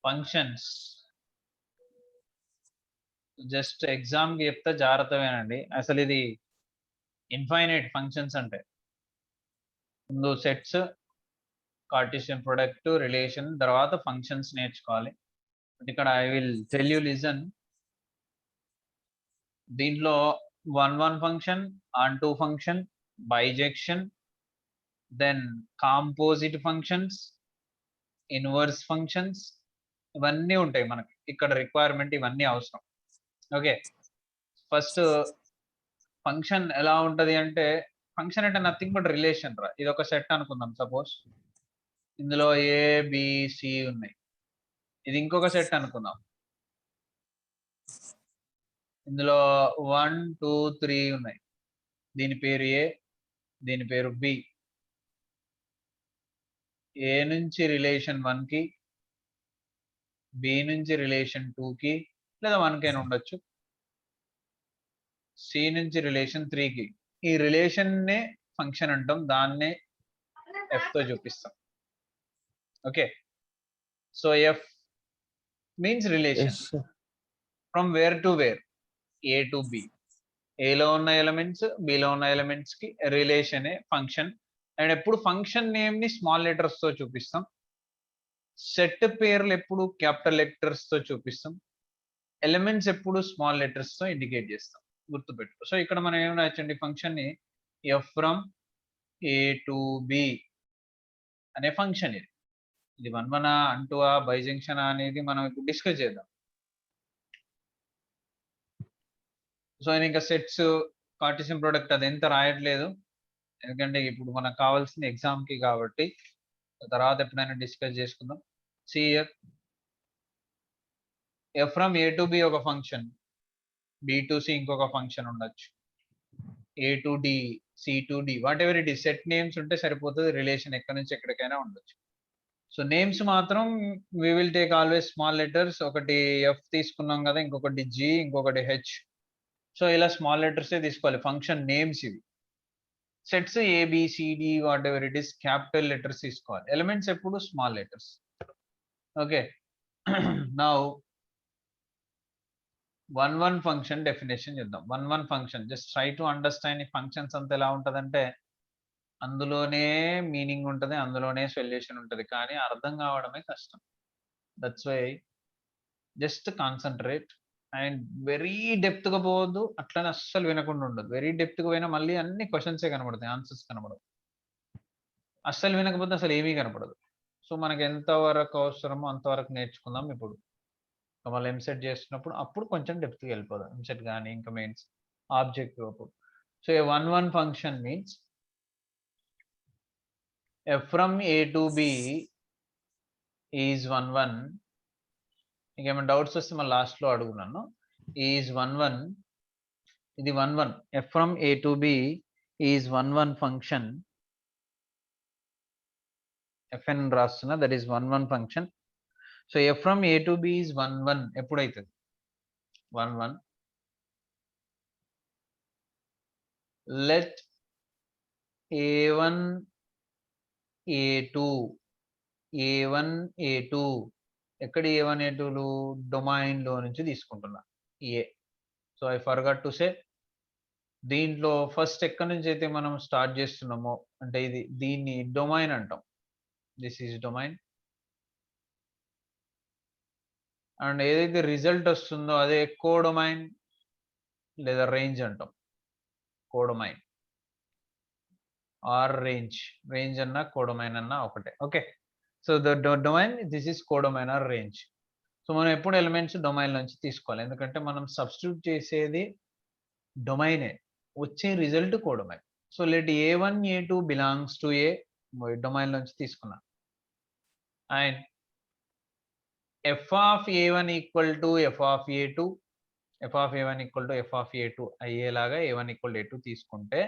Functions just exam కి చెప్తే జాగ్రత్తమేనండి. అసలు ఇది ఇన్ఫైనైట్ ఫంక్షన్స్ అంటే ముందు సెట్స్, కార్టీసియన్ ప్రొడక్ట్, రిలేషన్, తర్వాత ఫంక్షన్స్ నేర్చుకోవాలి. ఇక్కడ I will tell you listen. దీంట్లో 1 function, on 2 function, bijection, then composite functions, inverse functions, ఇవన్నీ ఉంటాయి మనకి. ఇక్కడ రిక్వైర్మెంట్ ఇవన్నీ అవసరం. ఓకే, ఫస్ట్ ఫంక్షన్ ఎలా ఉంటది అంటే, ఫంక్షన్ అంటే నథింగ్ బట్ రిలేషన్ రా. ఇది ఒక సెట్ అనుకుందాం సపోజ్. ఇందులో ఏ బి సి ఉన్నాయి. ఇది ఇంకొక సెట్ అనుకుందాం. ఇందులో 1 2 3 ఉన్నాయి. దీని పేరు ఏ, దీని పేరు బి. ఏ నుంచి రిలేషన్ 1 కి, బి నుంచి రిలేషన్ 2 కి లేదా 1 కైనా ఉండొచ్చు, సి నుంచి రిలేషన్ 3 కి. ఈ రిలేషన్ నే ఫంక్షన్ అంటాం, దాన్నే ఎఫ్ తో చూపిస్తాం. Okay, so f means relation from where to where, A to B. ఏలో ఉన్న ఎలిమెంట్స్, బిలో ఉన్న ఎలిమెంట్స్ కి రిలేషనే ఫంక్షన్. అండ్ ఎప్పుడు ఫంక్షన్ నేమ్ ని స్మాల్ లెటర్స్ తో చూపిస్తాం, సెట్ పేర్లు ఎప్పుడు క్యాపిటల్ లెటర్స్ తో చూపిస్తాం, ఎలిమెంట్స్ ఎప్పుడు స్మాల్ లెటర్స్ తో ఇండికేట్ చేస్తాం. గుర్తుపెట్టుకో. సో ఇక్కడ మనం ఏం రాయొచ్చండి, ఫంక్షన్ ని F from A to B అనే ఫంక్షన్. ఇది 1 అంటూ బైజంక్షన్ అనేది మనం ఇప్పుడు డిస్కస్ చేద్దాం. సో నేను ఇంకా సెట్స్, కార్టీసియన్ ప్రొడక్ట్ అది ఎంత రాయట్లేదు, ఎందుకంటే ఇప్పుడు మనకు కావాల్సిన ఎగ్జామ్ కి కాబట్టి. తర్వాత ఎప్పుడైనా డిస్కస్ చేసుకుందాం. See f from A to B ఒక ఫంక్షన్, బి టు సి ఇంకొక ఫంక్షన్ ఉండొచ్చు, A to D, C to D, whatever it is. Set names ఉంటే సరిపోతుంది, రిలేషన్ ఎక్కడి నుంచి ఎక్కడికైనా ఉండొచ్చు. సో నేమ్స్ మాత్రం we will take always small letters. ఒకటి ఎఫ్ తీసుకున్నాం కదా, ఇంకొకటి జి, ఇంకొకటి హెచ్. సో ఇలా స్మాల్ లెటర్సే తీసుకోవాలి ఫంక్షన్ నేమ్స్ ఇవి. Sets A B C D whatever it is capital letters తీసుకోవాలి. ఎలిమెంట్స్ ఎప్పుడు small letters. Okay, now 1 function definition చేద్దాం. 1 function just try to understand. ఈ ఫంక్షన్స్ అంతా ఎలా ఉంటదంటే, అందులోనే మీనింగ్ ఉంటది, అందులోనే సొల్యూషన్ ఉంటది, కానీ అర్థం కావడమే కష్టం. That's why just concentrate. And very depth గా పోవద్దు, అట్లనే అస్సలు వినకుండా ఉండదు. వెరీ డెప్త్ గా పోయినా మళ్ళీ అన్ని క్వశ్చన్సే కనబడతాయి, ఆన్సర్స్ కనబడవు. అస్సలు వినకపోతే అసలు ఏమీ కనపడదు. సో మనకి ఎంతవరకు అవసరమో అంతవరకు నేర్చుకుందాం. ఇప్పుడు మళ్ళీ ఎంసెట్ చేస్తున్నప్పుడు అప్పుడు కొంచెం డెప్త్కి వెళ్ళిపోదాం. ఎంసెట్ కానీ ఇంకా మెయిన్స్ ఆబ్జెక్టివ్ అప్పుడు. So A 1 function means F from A to B is 1 ఇంకేమైనా డౌట్స్ వస్తే మళ్ళీ లాస్ట్లో అడుగున్నాను. ఈజ్ 1 ఇది 1 f from A to B is 1 function. Fn రాస్తున్నా, that is 1 function. So f from A to B is 1 ఎప్పుడైతుంది 1 let a1 a2 a1 a2 ఎక్కడ a1 a2లు domain లో నుంచి తీసుకుంటున్నా A. So I forgot to say, దీంట్లో first ఎక్కడి నుంచి అయితే మనం స్టార్ట్ చేస్తున్నామో అంటే దీన్ని డొమైన్ అంటాం. This is domain. అండ్ ఏదైతే రిజల్ట్ వస్తుందో అదే కోడొమైన్ లేదా రేంజ్ అంటాం. కోడొమైన్ ఆర్ రేంజ్ అన్నా కోడొమైన్ అన్నా ఒకటే. Okay, so the domain, this is codomain or range. So మనం ఎప్పుడు ఎలిమెంట్స్ డొమైన్ నుంచి తీసుకోవాలి, ఎందుకంటే మనం సబ్స్టిట్యూట్ చేసేది డొమైనే, వచ్చే result codomain. So let a1 a2 belongs to A, domain నుంచి తీసుకున్నా. And f of a1 equal to F of a2, F of a1 equal to F of a2 అయ్యేలాగా a1 ఈక్వల్ టు a2 తీసుకుంటే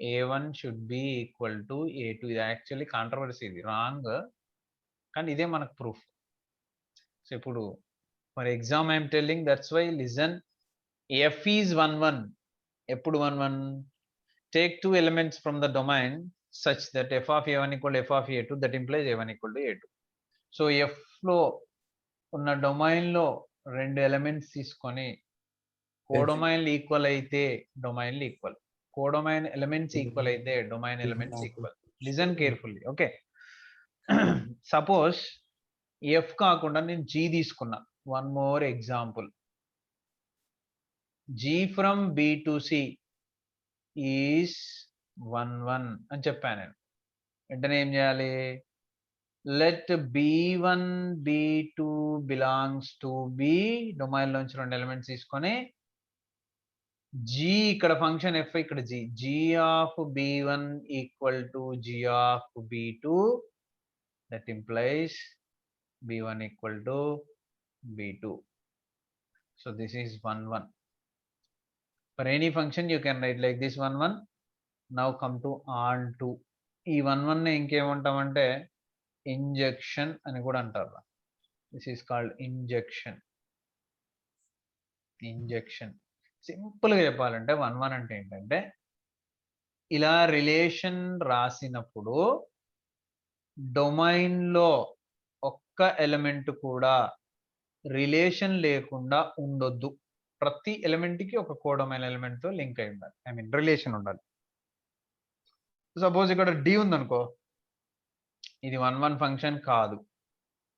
a1 should be equal to a2. ఇది actually controversy, ఇది wrong, కానీ ఇదే మనకు proof. So ఇప్పుడు మరి exam I'm telling, that's why listen. F is 1 ఎప్పుడు 1 take 2 elements from the domain such that f of a1 equal to f of a2, that implies a1 equal to a2. So f లో ఉన్న domain లో 2 ఎలిమెంట్స్ తీసుకొని కోడొమైన్లు equal అయితే డొమైన్లు equal, codomain elements equal అయితే domain elements equal. Listen carefully. Okay, suppose f కాకుండా నేను జీ తీసుకున్నా. One more example, g from B to C is 1 1 అని చెప్పాను నేను. వెంటనే ఏం చేయాలి? Let b1 b2 belongs to B, domain లోంచి 2 ఎలిమెంట్స్ తీసుకొని జీ, ఇక్కడ ఫంక్షన్ ఎఫ్, ఇక్కడ g, g of b1 equal to g of b2, that implies b1 equal to b2. So this is 1 1. For any function you can write like this 1 1. Now come to on to. ఈ 1 1 ని ఇంకేమంటామంటే injection అని కూడా అంటారు. This is called injection. Injection simple గా చెప్పాలంటే 1 1 అంటే ఏంటంటే, ఇలా రిలేషన్ రాసినప్పుడు డొమైన్ లో ఒక్క ఎలిమెంట్ కూడా రిలేషన్ లేకుండా ఉండొద్దు. ప్రతి ఎలిమెంట్ కి ఒక కోడొమైన్ ఎలిమెంట్ తో లింక్ అయి ఉండాలి, ఐ మీన్ రిలేషన్ ఉండాలి. సపోజ్ ఇక్కడ డి ఉందనుకో, ఇది 1 1 ఫంక్షన్ కాదు,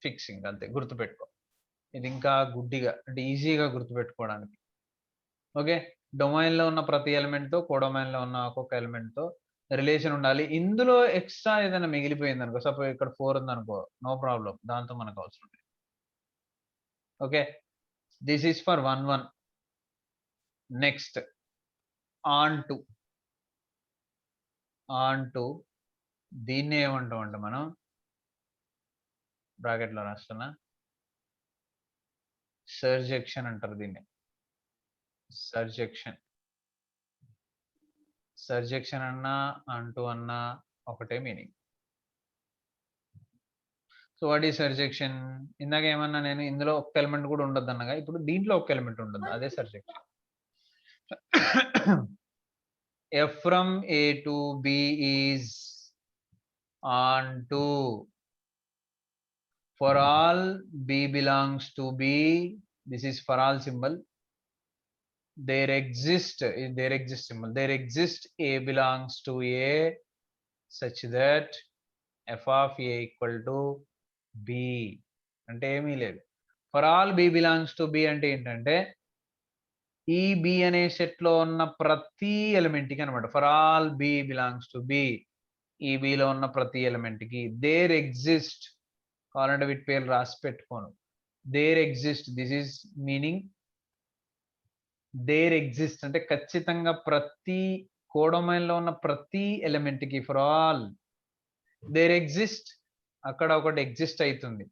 ఫిక్సింగ్ అంతే, గుర్తుపెట్టుకో. ఇది ఇంకా గుడ్డిగా అంటే ఈజీగా గుర్తుపెట్టుకోవడానికి. ఓకే, డొమైన్ లో ఉన్న ప్రతి ఎలిమెంట్ తో కోడొమైన్ లో ఉన్న ఒక్కొక్క ఎలిమెంట్ తో రిలేషన్ ఉండాలి. ఇందులో ఎక్స్ట్రా ఏదైనా మిగిలిపోయింది అనుకో, సపోజ్ ఇక్కడ 4 ఉంది అనుకో, నో ప్రాబ్లం, దాంతో మనకు అవసరం లేదు. Okay, this is for 1 1. Next on to. On to దీన్ని ఏమంటాం అంటే మనం బ్రాకెట్ లో రాస్తున్నా, సర్జెక్షన్ అంటారు దీన్ని. సర్జెక్షన్, సర్జెక్షన్ అన్నా అంటూ అన్నా ఒకటే మీనింగ్. సో వాట్ ఈ సర్జెక్షన్? ఇందాక ఏమన్నా నేను, ఇందులో ఒక్క ఎలిమెంట్ కూడా ఉండదు అన్నగా, ఇప్పుడు దీంట్లో ఒక్క ఎలిమెంట్ ఉండదు, అదే సర్జెక్షన్. F from A to B is on to, for all b belongs to b, this is for all symbol, there exist symbol, there exists a belongs to a such that f of a equal to b. అంటే ఏమీ లేదు. For all b belongs to b అంటే ఏంటంటే, ఈ b అనే set లో ఉన్న ప్రతి ఎలిమెంట్ కి అనమాట. For all b belongs to b, ఈ b లో ఉన్న ప్రతి ఎలిమెంట్ కి దేర్ ఎగ్జిస్ట్, కావాలంటే వీటి పేర్లు రాసి పెట్టుకోను. There exist, this is meaning there exist అంటే ఖచ్చితంగా ప్రతి కోడొమైన్ లో ఉన్న ప్రతి ఎలిమెంట్ కి, ఫర్ ఆల్ దేర్ ఎగ్జిస్ట్, అక్కడ ఒకటి ఎగ్జిస్ట్ అవుతుంది.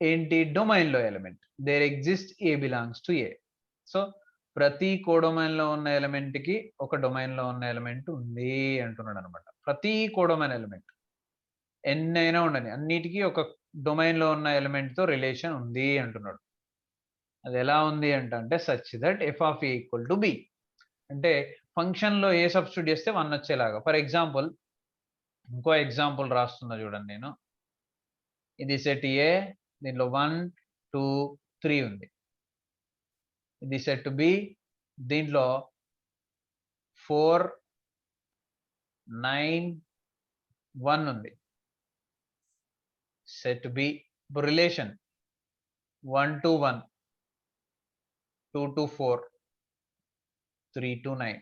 ఏంటి? డొమైన్ లో element. There exist a belongs to A. So ప్రతి కోడొమైన్ లో ఉన్న ఎలిమెంట్ కి ఒక డొమైన్ లో ఉన్న ఎలిమెంట్ ఉంది అంటున్నాడు అనమాట. ప్రతి కోడొమైన్ ఎలిమెంట్ ఎన్నైనా ఉండని, అన్నిటికీ ఒక డొమైన్ లో ఉన్న ఎలిమెంట్ తో రిలేషన్ ఉంది అంటున్నాడు. అది ఎలా ఉంది అంటే such that F of A equal to B, అంటే ఫంక్షన్ లో ఏ సబ్స్టిట్యూట్ చేస్తే 1 వచ్చేలాగా. ఫర్ ఎగ్జాంపుల్, ఇంకో ఎగ్జాంపుల్ రాస్తున్నా చూడండి నేను. ఇది సెట్ ఏ, దీనిలో 1 2 3 ఉంది. ఇది సెట్ బి, దీంట్లో 4 9 1 ఉంది. Set B. ఇప్పుడు రిలేషన్ 1 to 1, 2 to 4, 3 to 9.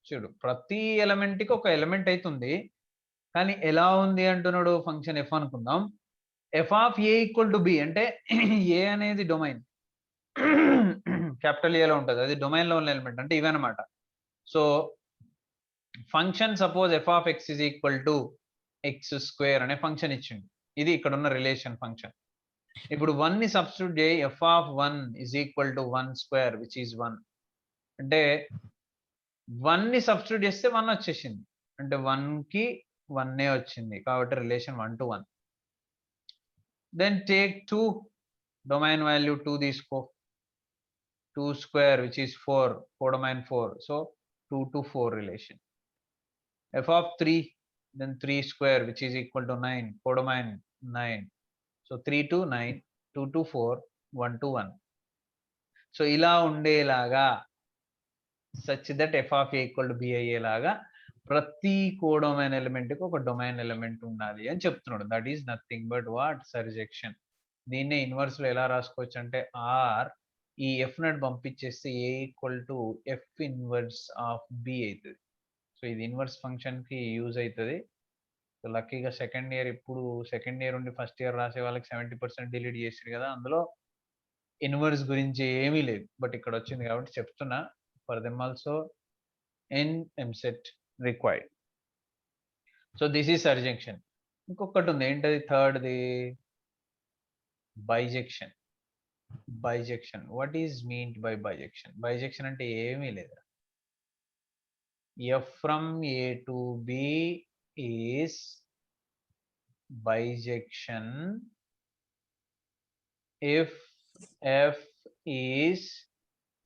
చూడు, ప్రతి ఎలిమెంట్ కి ఒక ఎలిమెంట్ అవుతుంది, కానీ ఎలా ఉంది అంటున్నాడు? ఫంక్షన్ ఎఫ్ అనుకుందాం. F of A equal to B అంటే ఏ అనేది డొమైన్, క్యాపిటల్ ఏలో ఉంటుంది, అది డొమైన్ లో ఉన్న ఎలిమెంట్ అంటే ఇవన్నమాట. So function suppose F of X is equal to X square అనే ఫంక్షన్ ఇచ్చింది. ఇది ఇక్కడ ఉన్న రిలేషన్ ఫంక్షన్. ఇప్పుడు 1 ని సబ్స్టిట్యూట్ చేయి, F of 1 is equal to 1 square which is 1 అంటే 1 ని సబ్స్టిట్యూట్ చేస్తే 1 వచ్చేసింది, అంటే 1 కి 1 వచ్చింది, కాబట్టి relation 1 to 1. Then take 2, domain value 2 తీసుకో, 2 square which is 4, codomain 4, so 2 to 4 relation. F of 3, then 3 square which is equal to 9, codomain 9, so 3 to 9, 2 to 4, 1 to 1. So ఇలా ఉండేలాగా such that f of a equal to b అయ్యేలాగా ప్రతి codomain element కి ఒక domain element ఉండాలి అని చెప్తున్నాడు. That is nothing but what surjection. దీన్నే ఇన్వర్స్ లో ఎలా రాసుకోవచ్చు అంటే ఆర్ ఈ ఎఫ్ నట్ పంపించేస్తే A equal to f inverse of B అవుతుంది. సో ఇది ఇన్వర్స్ ఫంక్షన్ కి యూజ్ అవుతుంది. సో లక్కీగా సెకండ్ ఇయర్ ఉండి ఫస్ట్ ఇయర్ రాసే వాళ్ళకి 70% డిలీట్ చేసారు కదా, అందులో ఇన్వర్స్ గురించి ఏమీ లేదు. బట్ ఇక్కడ వచ్చింది కాబట్టి చెప్తున్నా. For them also in EAMCET required. So this is surjection. ఇంకొకటి ఉంది, ఏంటది థర్డ్ది? Bijection. What is meant by bijection అంటే ఏమీ లేదు. f from a to b is bijection if f is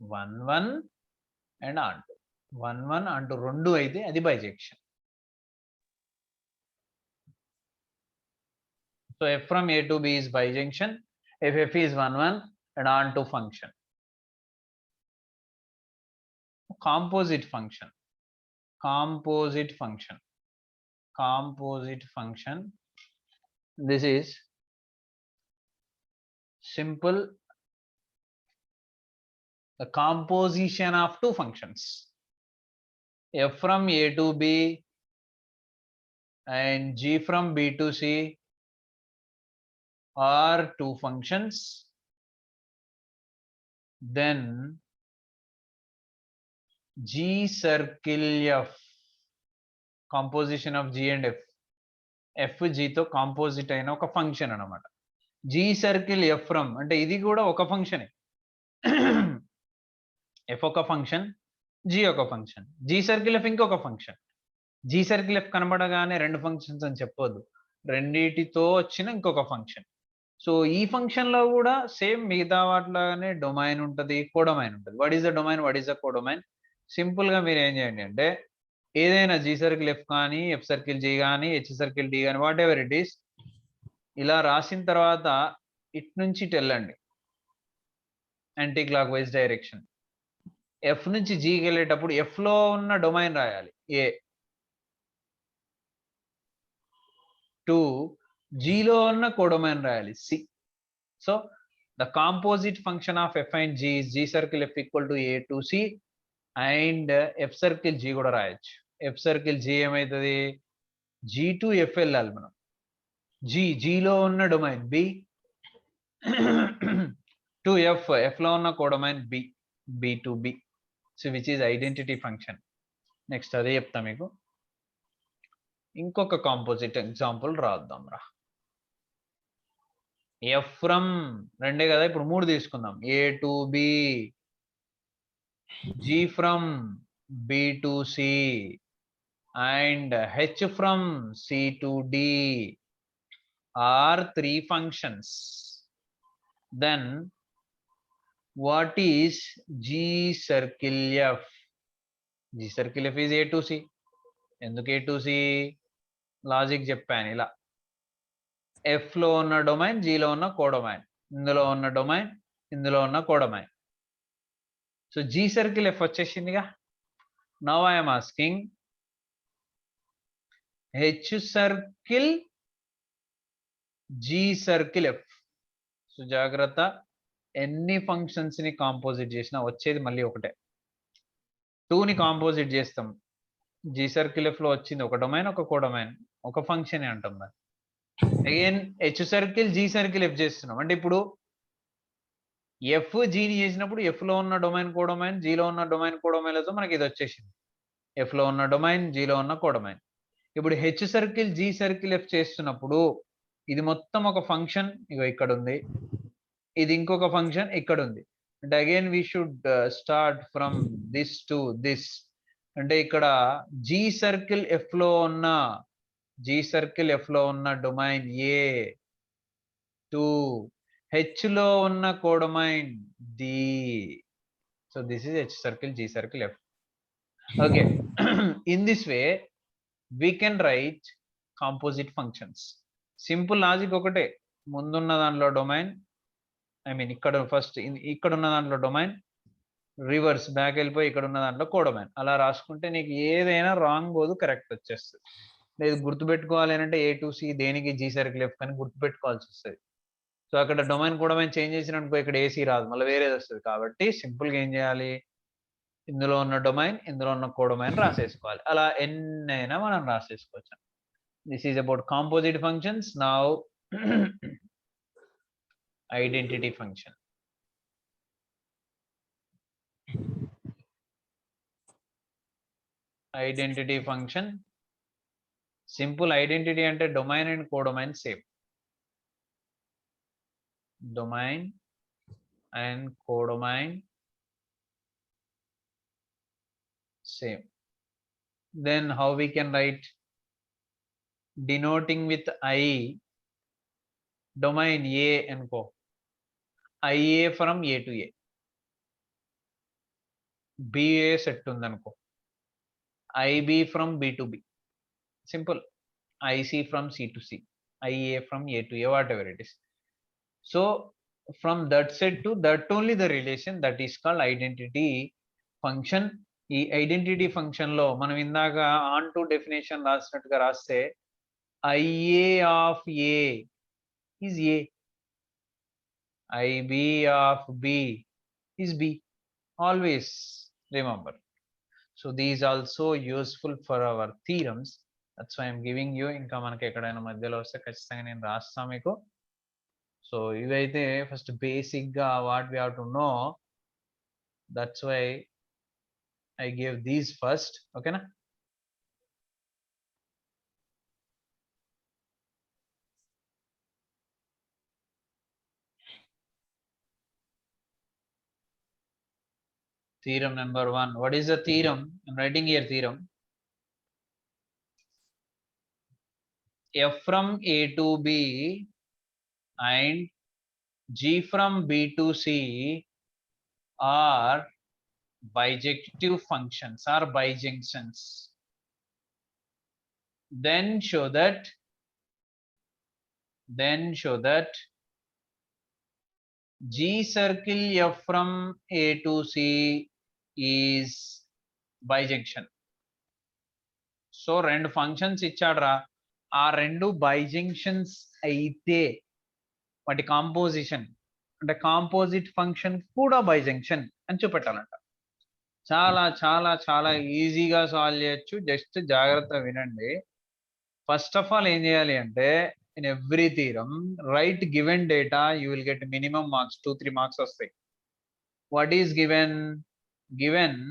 1 1 and onto 1 1 onto 2 అయితే అది bijection. So f from a to b is bijection if f is 1 1 and onto function. Composite function. This is simple the composition of two functions, f from a to b and g from b to c are two functions. Then g circle f, composition of g and f g తో composite అయిన ఒక function అన్నమాట. g circle f from అంటే ఇది కూడా ఒక ఫంక్షనే. f ఒక function, g ఒక ఫంక్షన్, g circle f ఇంకొక ఫంక్షన్. g circle f కనబడగానే రెండు ఫంక్షన్స్ అని చెప్పొద్దు, రెండిటితో వచ్చిన ఇంకొక ఫంక్షన్. సో ఈ ఫంక్షన్ లో కూడా సేమ్ మిగతా వాటిలాగానే డొమైన్ ఉంటుంది, కోడొమైన్ ఉంటుంది. What is the domain, what is the codomain? Simple గా మీరు ఏం చేయండి అంటే ఏదైనా జీ సర్కిల్ ఎఫ్ కానీ, ఎఫ్ సర్కిల్ జీ కానీ, హెచ్ సర్కిల్ డి కానీ, వాట్ ఎవర్ ఇట్ ఈస్, ఇలా రాసిన తర్వాత ఇట్ నుంచి ఇటు వెళ్ళండి anti clock wise direction. F నుంచి జీకి వెళ్ళేటప్పుడు ఎఫ్ లో ఉన్న డొమైన్ రాయాలి ఏ, టు జీలో ఉన్న కోడొమైన్ రాయాలి C. So the composite function of f and g g circle f equal to A to C and f circle g కూడా రాయొచ్చు. ఎఫ్ సర్కిల్ జీ ఏమవుతుంది, జీ టు ఎఫ్ వెళ్ళాలి మనం. జీలో ఉన్న domain B to f, f లో ఉన్న codomain B, B to B. So which is identity function. Next అదే చెప్తా మీకు. ఇంకొక కాంపోజిట్ ఎగ్జాంపుల్ రాద్దాం రా. ఎఫ్ ఫ్రమ్ రెండే కదా, ఇప్పుడు 3 తీసుకుందాం. A to B, G from B to C and H from C to D are 3 functions. Then what is G circle F? G circle F is A to C. ఎందుకు A to C? Logic చెప్పాను ఇలా. F లో ఉన్న domain, G లో ఉన్న codomain, ఇందులో ఉన్న domain, ఇందులో ఉన్న codomain. So g circle f వచ్చేసిందిగా. Now I'm asking h circle G circle f. So జాగ్రత్త, ఎన్ని ఫంక్షన్స్ ని కాంపోజిట్ చేసినా వచ్చేది మళ్ళీ ఒకటే. 2ని కాంపోజిట్ చేస్తాం. జీ సర్కిల్ ఎఫ్ లో వచ్చింది ఒక డొమైన్, ఒక కోడొమైన్, ఒక ఫంక్షన్ అంటాం. మరి again h circle G circle f చేస్తున్నాం అంటే ఇప్పుడు ఎఫ్ జీని చేసినప్పుడు ఎఫ్ లో ఉన్న డొమైన్ కోడొమైన్, జీలో ఉన్న డొమైన్ కోడొమైన్లతో మనకి ఇది వచ్చేసింది. ఎఫ్ లో ఉన్న డొమైన్, జీలో ఉన్న కోడొమైన్. ఇప్పుడు h circle G circle f చేస్తున్నప్పుడు ఇది మొత్తం ఒక ఫంక్షన్ ఇగో ఇక్కడ ఉంది, ఇది ఇంకొక ఫంక్షన్ ఇక్కడ ఉంది. అంటే again we should start from this to this. అంటే ఇక్కడ జీ సర్కిల్ ఎఫ్ లో ఉన్న డొమైన్ ఏ టు హెచ్ లో ఉన్న codomain D. So this is H circle G circle F. Okay, in this way we can write composite functions. Simple logic ఒకటే, ముందున్న దాంట్లో domain, I mean ఇక్కడ first ఇక్కడ ఉన్న దాంట్లో డొమైన్, రివర్స్ బ్యాక్ వెళ్ళిపోయి ఇక్కడ ఉన్న దాంట్లో కోడొమైన్. అలా రాసుకుంటే నీకు ఏదైనా రాంగ్ పోదు, కరెక్ట్ వచ్చేస్తుంది. లేదు గుర్తుపెట్టుకోవాలి అంటే ఏ టు సి దేనికి జీ సర్కిల్ ఎఫ్ అని గుర్తుపెట్టుకోవాల్సి వస్తుంది. సో అక్కడ డొమైన్ కోడొమైన్ చేంజ్ చేసిననుకో ఇక్కడ ఏసీ రాదు, మళ్ళీ వేరేది వస్తుంది. కాబట్టి సింపుల్గా ఏం చేయాలి, ఇందులో ఉన్న డొమైన్ ఇందులో ఉన్న కోడొమైన్ రాసేసుకోవాలి. అలా ఎన్నైనా మనం రాసేసుకోవచ్చు. This is about composite functions. Now identity function. Identity function simple. Identity అంటే domain and codomain same. Domain and codomain same. Then how we can write, denoting with I, domain A and co, IA from A to A, BA set undanko, IB from B to B, simple. IC from C to C, IA from A to A, whatever it is. So from that set to that only the relation, that is called identity function. ఈ identity function లో మనం ఇందాక on to definition రాసినట్టుగా రాస్తే IA of A is A, IB of B is B. Always remember. So these also useful for our theorems. That's why I'm giving you. ఇంకా మనకి ఎక్కడైనా మధ్యలో వస్తే ఖచ్చితంగా నేను రాస్తా మీకు. సో ఇవైతే ఫస్ట్ బేసిక్ గా what we have to know. That's why I gave these first. Okay na? Theorem number 1. What is the theorem? I'm writing here theorem. F from A to B and G from B to C are bijective functions, are bijunctions. Then show that G circle F from A to C is bijunction. So రెండు functions ఇచ్చాడ్రా, ఆ రెండు బైజంక్షన్స్ అయితే వాటి composition అంటే composite function కూడా బైజంక్షన్ అని చూపెట్టాలంట. చాలా చాలా చాలా ఈజీగా సాల్వ్ చేయొచ్చు. జస్ట్ జాగ్రత్త వినండి. ఫస్ట్ ఆఫ్ ఆల్ ఏం చేయాలి అంటే, in every theorem write given data, you will get minimum marks, 2-3 marks వస్తాయి. What is given? Given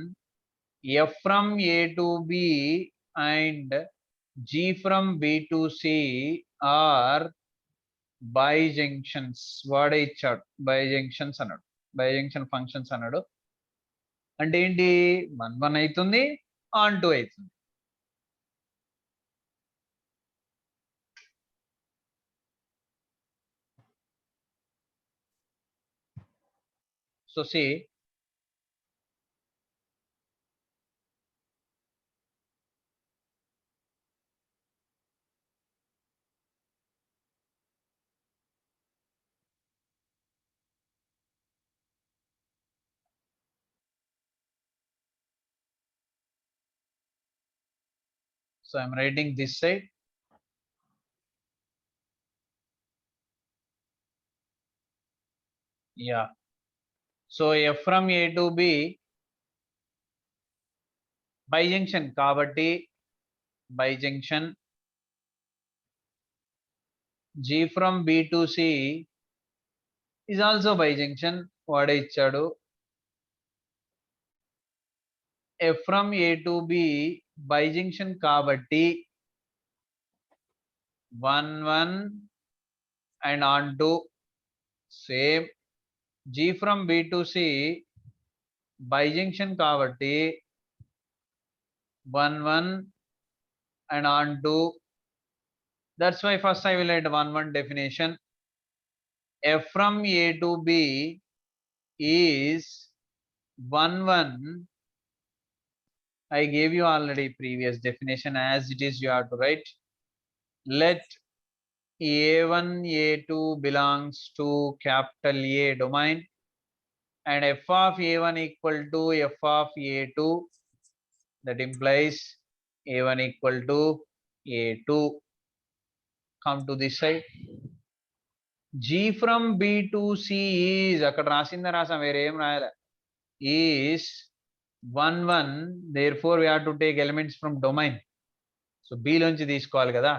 F from A to B and G from B to C are bijunctions. వాడే ఇచ్చాడు బైజంక్షన్స్ అన్నాడు, బైజంక్షన్ functions అన్నాడు. అంటే ఏంటి? 1 అవుతుంది, ఆన్ 2 అవుతుంది. So see, so I'm writing this side. Yeah. So F from A to B bijunction కాబట్టి bijunction. G from B to C is also bijunction. వాడే ఇచ్చాడు. F from A to B bijunction కాబట్టి 1 and on 2 same. G from B to C bijunction కాబట్టి 1 and on 2. That's why first I will write 1 definition. F from A to B is 1 I gave you already previous definition. As it is, you have to write, let a1 a2 belongs to capital A domain and f of a1 equal to f of a2, that implies a1 equal to a2. Come to this side. G from B to C is అక్కడ రాసిందా రాసాం వేరే ఏం రాయాలి is 1 1, therefore we have to take elements from domain. So B లోంచి తీసుకోవాలి కదా.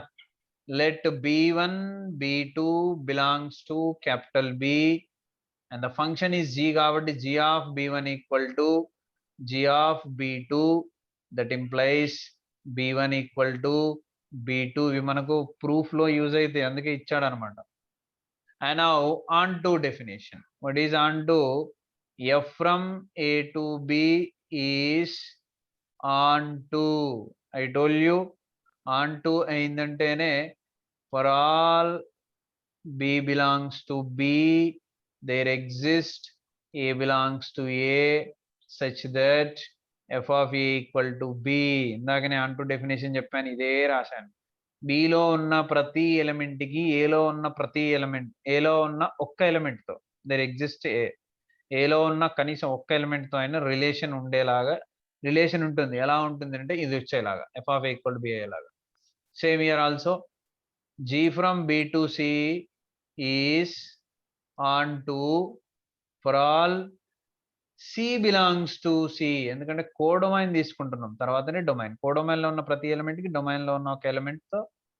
Let B1 B2 belongs to capital B and the function is G కాబట్టి G of B1 equal to G of B2, that implies B1 equal to B2. ఇవి మనకు proof లో use అయితే అందుకే ఇచ్చాడు అనమాట. And now on to definition. What is on to? F from A to B is on to. I told you on to అయిందంటేనే for all B belongs to B, there exists A belongs to A such that f of A equal to B. ఇందాకనే on to definition చెప్పాను, ఇదే రాశాను. Below ఉన్న ప్రతి element కి ఏలో ఉన్న ప్రతి ఎలిమెంట్, ఏలో ఉన్న ఒక్క ఎలిమెంట్ తో దర్ ఎగ్జిస్ట్ ఏలో ఉన్న కనీసం ఒక్క ఎలిమెంట్ తో అయినా రిలేషన్ ఉండేలాగా రిలేషన్ ఉంటుంది. ఎలా ఉంటుంది అంటే ఇది వచ్చేలాగా F of equal to B అయ్యేలాగా. Same year also G from B to C is onto for all C belongs to C. ఎందుకంటే కోడొమైన్ తీసుకుంటున్నాం తర్వాతనే డొమైన్. కోడొమైన్ లో ఉన్న ప్రతి ఎలిమెంట్ కి డొమైన్ లో ఉన్న ఒక ఎలిమెంట్ తో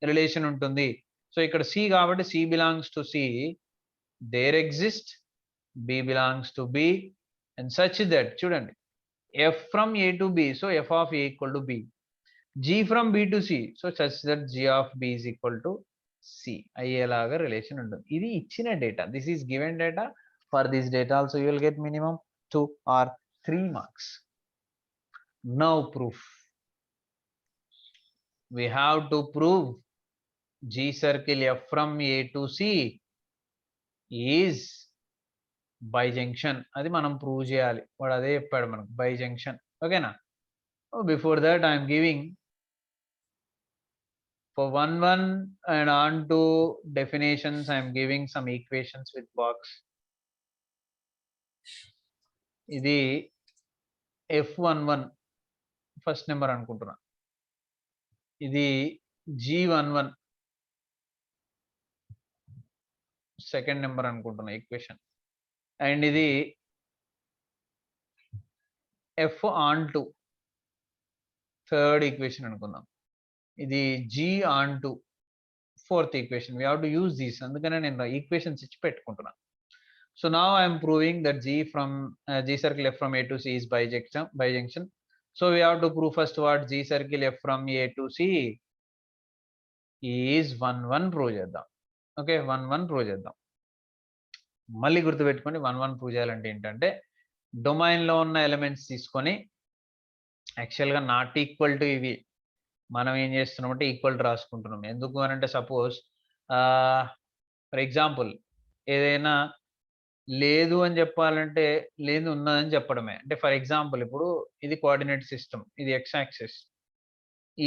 రిలేషన్ ఉంటుంది. సో ఇక్కడ సి కాబట్టి C belongs to C, there exist B belongs to B and such that చూడండి f from A to B, so f of A equal to B. G from B to C, so such that g of B is equal to C అయ్యేలాగా relation ఉంటుంది. ఇది ఇచ్చిన data, this is given data. For this data also you will get minimum 2 or 3 marks. Now proof. We have to prove G circle F from A to C is bijunction. అది మనం prove చేయాలి. వాడు అదే చెప్పాడు మనకు bijunction. ఓకేనా? Before that I am giving for 1 1 and on to definitions, I am giving some equations with box. ఇది F11 first number అనుకుంటున్నా, ఇది G11 సెకండ్ నెంబర్ అనుకుంటున్నా ఈక్వేషన్, అండ్ ఇది F on to third equation అనుకుందాం, ఇది G on to fourth equation. We have to use these, అందుకనే నేను equations ఇచ్చి పెట్టుకుంటున్నా. So now I am proving that G circle F from A to C is bijunction. So we have to prove first what G circle F from A to C is 1 1 prove చేద్దాం. Okay 1 1 prove చేద్దాం. మళ్ళీ గుర్తుపెట్టుకోండి 1 1 prove చేయాలంటే ఏంటంటే domain లో ఉన్న elements తీసుకొని actual గా నాట్ ఈక్వల్ టు ఇవి మనం ఏం చేస్తున్నాం అంటే ఈక్వల్ టు రాసుకుంటున్నాం. ఎందుకు అని అంటే సపోజ్ ఫర్ ఎగ్జాంపుల్ ఏదైనా లేదు అని చెప్పాలంటే లేదు ఉన్నదని చెప్పడమే. అంటే ఫర్ ఎగ్జాంపుల్ ఇప్పుడు ఇది కోఆర్డినేట్ సిస్టమ్, ఇది ఎక్స్ యాక్సిస్.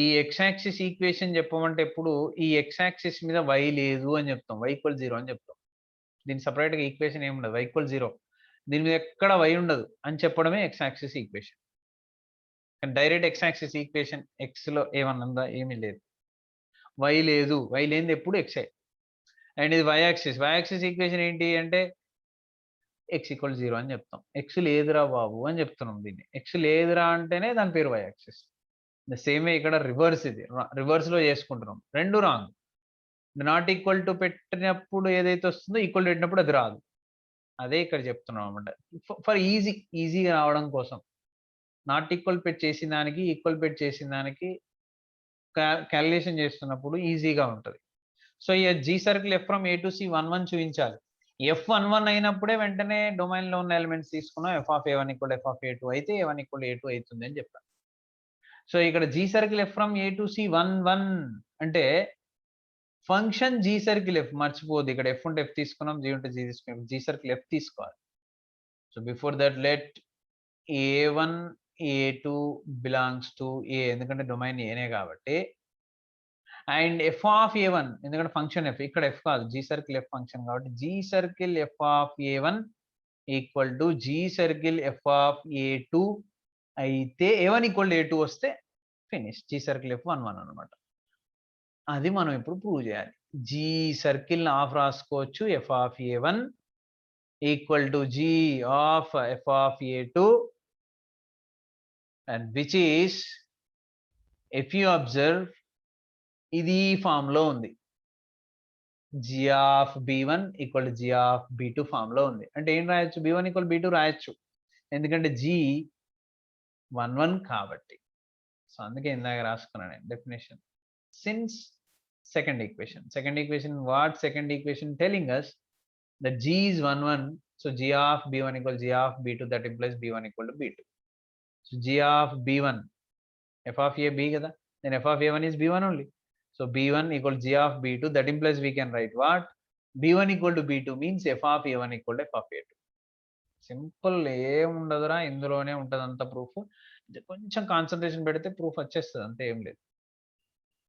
ఈ ఎక్స్ యాక్సిస్ ఈక్వేషన్ చెప్పమంటే ఎప్పుడు ఈ ఎక్స్ యాక్సిస్ మీద వై లేదు అని చెప్తాం, వై ఈక్వల్ 0 అని చెప్తాం. దీని సపరేట్ గా ఈక్వేషన్ ఏమి ఉండదు, వై ఈక్వల్ 0, దీని మీద ఎక్కడ వై ఉండదు అని చెప్పడమే X axis equation. Direct X axis equation X లో ఏమన్నా ఉందా, ఏమీ లేదు, వై లేదు, వై లేనిది ఎప్పుడు ఎక్సే. అండ్ ఇది వై యాక్సిస్ ఈక్వేషన్ ఏంటి అంటే ఎక్స్ ఈక్వల్ 0 అని చెప్తాం. ఎక్స్ లేదురా బాబు అని చెప్తున్నాం, దీన్ని ఎక్స్ లేదురా అంటేనే దాని పేరు Y axis. The same way ఇక్కడ రివర్స్, ఇది రివర్స్ లో చేసుకుంటున్నాం, రెండు రాంగ్. నాట్ ఈక్వల్ టు పెట్టినప్పుడు ఏదైతే వస్తుందో ఈక్వల్ పెట్టినప్పుడు అది రాదు, అదే ఇక్కడ చెప్తున్నాం అనమాట. ఫర్ ఈజీగా రావడం కోసం నాట్ ఈక్వల్ చేసిన దానికి ఈక్వల్ చేసిన దానికి క్యాలిక్యులేషన్ చేస్తున్నప్పుడు ఈజీగా ఉంటుంది. సో ఈ G circle F from A to C 1 1 చూపించాలి. F11 అయినప్పుడే వెంటనే డొమైన్ లో ఉన్న ఎలిమెంట్స్ తీసుకున్నాం, F of A1 equal f of A2 అయితే A1 ఈక్వల్ A2 అవుతుంది అని చెప్పాను. సో ఇక్కడ G circle F from A to C 1 1 అంటే ఫంక్షన్ జీ సర్కిల్ ఎఫ్, మర్చిపోదు ఇక్కడ ఎఫ్ ఉంటే ఎఫ్ తీసుకున్నాం, జీ ఉంటే జీ తీసుకున్నాం, జీ సర్కిల్ ఎఫ్ తీసుకోవాలి. So before that let A1 A2 belongs to A, ఎందుకంటే డొమైన్ ఏనే కాబట్టి అండ్ ఎఫ్ ఆఫ్ ఏ1 ఎందుకంటే ఫంక్షన్ ఎఫ్, ఇక్కడ ఎఫ్ కాదు, జీ సర్కిల్ ఎఫ్ ఫంక్షన్ కాబట్టి g circle f of A one equal to g circle f of A two అయితే A one equal ఏ2 వస్తే finish, G circle F 1 1 అనమాట. అది మనం ఇప్పుడు ప్రూవ్ చేయాలి. జీ సర్కిల్ ఆఫ్ రాసుకోవచ్చు, f of A one equal to g of f of A two and which is, if you observe, ఇది form లో ఉంది. G of B one equal to g of B two form లో ఉంది. అంటే ఏం రాయొచ్చు, బి1 ఈక్వల్ బి2 రాయొచ్చు, ఎందుకంటే జీ 1 1 కాబట్టి. సో అందుకే ఇందాక రాసుకున్నాను నేను definition. Since second equation, what second equation telling us that g is 1 1, so g of b1 equal g of b2, that implies b1 equal to b2. So g of b1, f of a b kada, then f of a1 is b1 only, so b1 equal g of b2, that implies we can write what, b1 equal to b2 means f of a1 equal to f of a2. Simple, ఏం ఉండదురా, ఇందులోనే ఉంటుంది అంత proof. కొంచెం concentration పెడితే proof వచ్చేస్తుంది, అంతే, ఏం లేదు.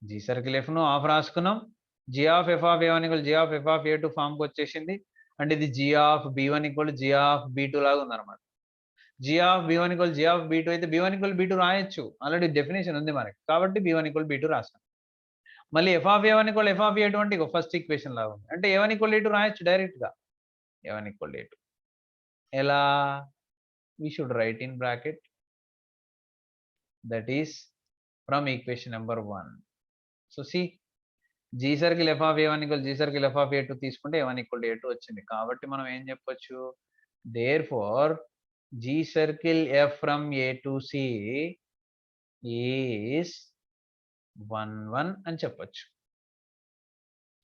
జీ సర్కిల్ ఎఫ్ ను ఆఫ్ రాసుకున్నాం, g of f of A one equal g of f of A two form కి వచ్చేసింది. అంటే ఇది g of B one equal g of B two లాగా ఉందన్నమాట. G of B one equal g of B two అయితే బి1 ఈక్వల్ బి2 రాయొచ్చు, ఆల్రెడీ డెఫినేషన్ ఉంది మనకి, కాబట్టి బి1 ఈక్వల్ బి2 రాసాం. మళ్ళీ f of A one equal f of A two అంటే ఫస్ట్ ఈక్వేషన్ లాగా ఉంది, అంటే ఏ1 ఈక్వల్ ఏ2 రాయొచ్చు డైరెక్ట్ గా, ఏ1 ఈక్వల్ ఏ2 ఎలా, we should write in bracket, that is from equation number 1. So see, g circle f of A one equal g circle f of A two తీసుకుంటే A one equal A two వచ్చింది. కాబట్టి మనం ఏం చెప్పొచ్చు, therefore g circle F from A to C is 1 1 అని చెప్పొచ్చు.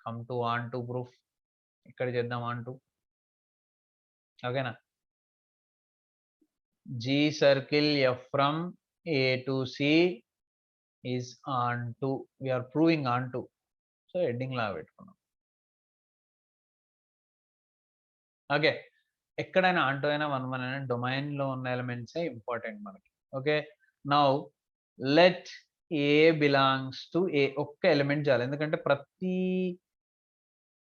Come to onto proof, ఇక్కడ చేద్దాం ఆన్ టు, ఓకేనా. G circle F from A to C is onto, we are proving onto, so heading లాగా పెట్టుకున్నాం. Okay, ఎక్కడైనా ఆంటో అయినా 1 1 అయినా డొమైన్ లో ఉన్న ఎలిమెంట్సే ఇంపార్టెంట్ మనకి. Okay, now let A belongs to A, ఒక్క ఎలిమెంట్ చాలు, ఎందుకంటే ప్రతి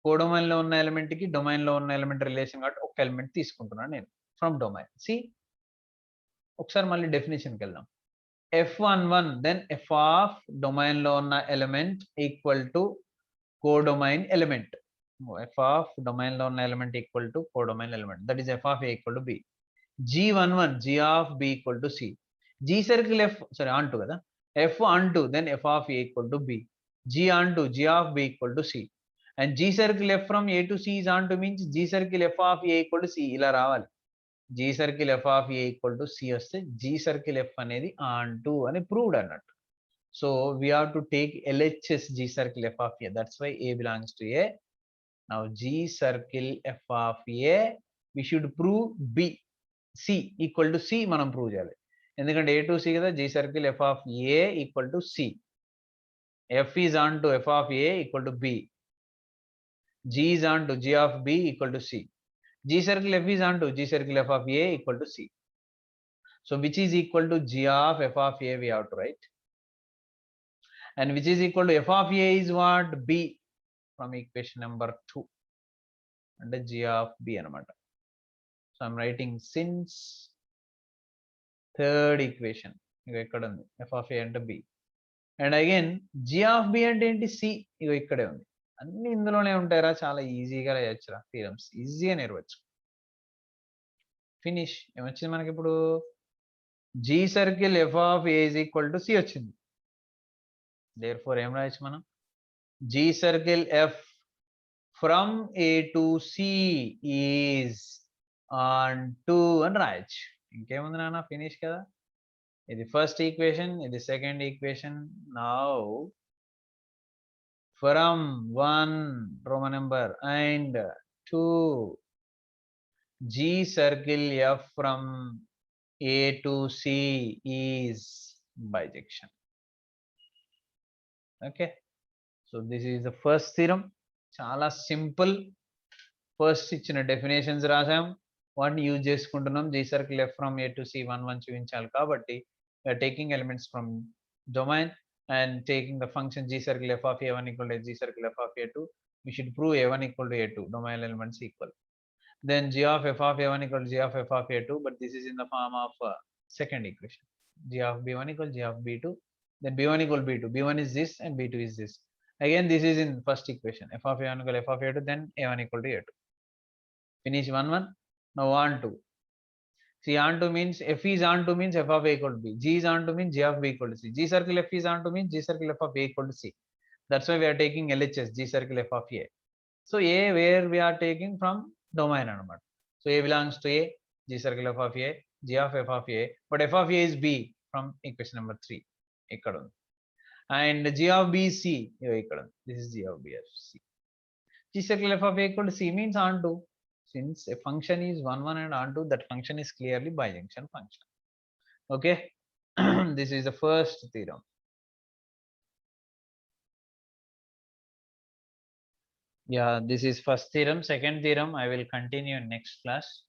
కోడొమైన్ లో ఉన్న ఎలిమెంట్ కి డొమైన్ లో ఉన్న ఎలిమెంట్ రిలేషన్ కాబట్టి ఒక్క ఎలిమెంట్ తీసుకుంటున్నాను నేను ఫ్రమ్ డొమైన్. సి ఒకసారి మళ్ళీ డెఫినేషన్కి వెళ్దాం. f11 then F of domain లో ఉన్న element equal to codomain element, f of domain లో ఉన్న element equal to codomain element, that is f of a equal to b. g11 g of b equal to c. g circle f sorry onto కదా, f onto then f of a equal to b, g onto g of b equal to c, and g circle f from a to c is on to means g circle f of a equal to c, ఇలా రావాలి. g circle f of a equal to c వస్తే g circle f అనేది on to అని proved అన్నట్టు. So we have to take LHS g circle f of a, that's why a belongs to a. Now g circle f of a, we should prove b, c equal to c మనం prove చేయాలి, ఎందుకంటే a to c కదా, g circle f of a equal to c, f is on to f of a equal to b, g is on to g of b equal to c, g circle f is on to g circle f of a equal to c. So which is equal to g of f of a we have to write, and which is equal to f of a is what, b from equation number 2, and the g of b anamata. So I'm writing since third equation f of a and b, and again g of b and c ikkade undi, అన్ని ఇందులోనే ఉంటాయరా, చాలా ఈజీగా రాయొచ్చురా, theorems ఈజీగా నేర్వచ్చు. Finish. ఏమొచ్చింది మనకి ఇప్పుడు, g circle f of a is equal to c వచ్చింది. therefore ఏం రాయొచ్చు మనం, g circle f from a to c is on to అని రాయొచ్చు. ఇంకేముంది నాన్న, ఫినిష్ కదా. ఇది ఫస్ట్ ఈక్వేషన్, ఇది second equation. Now from 1 Roman number and 2 g circle f from a to c is bijection. Okay, so this is the first theorem, చాలా simple. First ఇచ్చిన definitions రాసాం, వాటిని యూజ్ చేసుకుంటున్నాం. G circle F from A to C 1 1 చూపించాలి కాబట్టి taking elements from domain. and taking the function G circle f of A1 equal to G circle f of A2, we should prove A1 equal to A2, domain elements equal. Then G of f of A1 equal to G of f of A2, but this is in the form of second equation. G of B1 equal G of B2, then B1 equal B2. B1 is this and B2 is this. Again, this is in first equation. F of A1 equal F of A2, then A1 equal to A2. Finish 1. Now on to. See, on to means F is on to means F of A equal to B. G is on to means G of B equal to C. G circle F is on to means G circle F of A equal to C. That's why we are taking LHS, G circle F of A. So A where we are taking from domain anamata. So A belongs to A, G circle F of A, G of F of A, but F of A is B from equation number 3. And G of B is C. This is G of B as C. G circle F of A equal to C means onto. Since a function is 1 and onto, that function is clearly bijunction function. Okay. This is the first theorem. Yeah, this is first theorem. Second theorem I will continue in next class.